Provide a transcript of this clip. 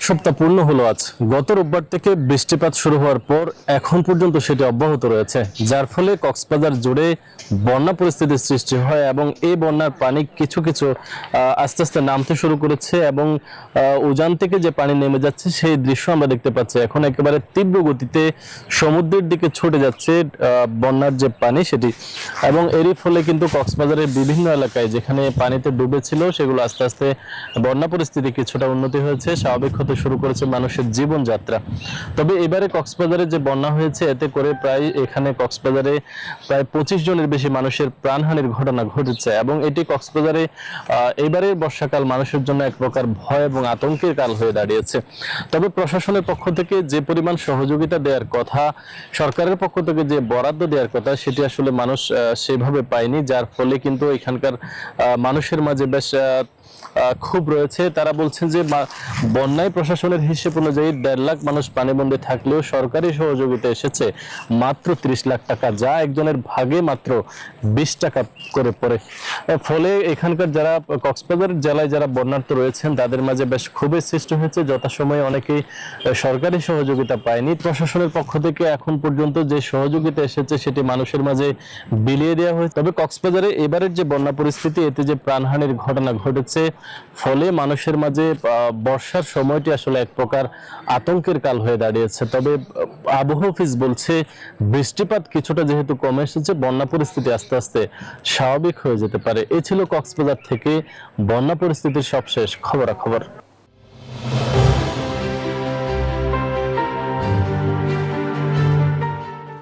সপ্তাহ পূর্ণ হলো আজ। গত রোববার থেকে বৃষ্টিপাত শুরু হওয়ার পর এখন পর্যন্ত সেটি অব্যাহত রয়েছে, যার ফলে কক্সবাজার জুড়ে বন্যা পরিস্থিতির সৃষ্টি হয় এবং এই বন্যার পানি কিছু কিছু আস্তে আস্তে নামতে শুরু করেছে এবং উজান থেকে যে পানি নেমে যাচ্ছে সেই দৃশ্য আমরা দেখতে পাচ্ছি। এখন একেবারে তীব্র গতিতে সমুদ্রের দিকে ছুটে যাচ্ছে বন্যার যে পানি সেটি, এবং এরই ফলে কিন্তু কক্সবাজারের বিভিন্ন এলাকায় যেখানে পানিতে ডুবেছিল সেগুলো আস্তে আস্তে বন্যা পরিস্থিতি কিছুটা উন্নতি হয়েছে, স্বাভাবিক হতে শুরু করেছে মানুষের জীবনযাত্রা। তবে এবারে কক্সবাজারে যে বন্যা হয়েছে এতে করে এখানে কক্সবাজারে প্রায় 25 জনের বেশি মানুষের প্রাণহানির ঘটনা ঘটেছে এবং এটি কক্সবাজারে এবারে বর্ষাকাল মানুষের জন্য এক প্রকার ভয় এবং আতঙ্কের কাল হয়ে দাঁড়িয়েছে। তবে প্রশাসনের পক্ষ থেকে যে পরিমাণ সহযোগিতা দেওয়ার কথা, সরকারের পক্ষ থেকে যে বরাদ্দ দেওয়ার কথা, সেটি আসলে মানুষ সেভাবে পায়নি, যার ফলে কিন্তু এখানকার মানুষের মাঝে বেশ খুব রয়েছে। তারা বলছেন যে বন্যায় প্রশাসনের হিসেব অনুযায়ী 1.5 লাখ মানুষ পানিবন্দী থাকলেও সরকারি সহযোগিতা এসেছে মাত্র 30 লাখ টাকা, যা একজনের ভাগে মাত্র 20 টাকা করে পড়ে। ফলে এখানকার যারা কক্সবাজার জেলায় যারা বন্যার্থ রয়েছেন তাদের মাঝে বেশ ক্ষোভের সৃষ্টি হয়েছে। যথাসময়ে অনেকেই সরকারি সহযোগিতা পায়নি। প্রশাসনের পক্ষ থেকে এখন পর্যন্ত যে সহযোগিতা এসেছে সেটি মানুষের মাঝে বিলিয়ে দেওয়া হয়েছে। তবে কক্সবাজারে এবারের যে বন্যা পরিস্থিতি, এতে যে প্রাণহানির ঘটনা ঘটেছে, ফলে মানুষের মাঝে বর্ষার সময়টি আসলে এক প্রকার আতঙ্কের কাল হয়ে দাঁড়িয়েছে। তবে আবহাওয়া অফিস বলছে বৃষ্টিপাত কিছুটা যেহেতু কমে এসেছে, বন্যা পরিস্থিতি আস্তে আস্তে স্বাভাবিক হয়ে যেতে পারে। এ ছিল কক্সবাজার থেকে বন্যা পরিস্থিতির সবশেষ খবরাখবর।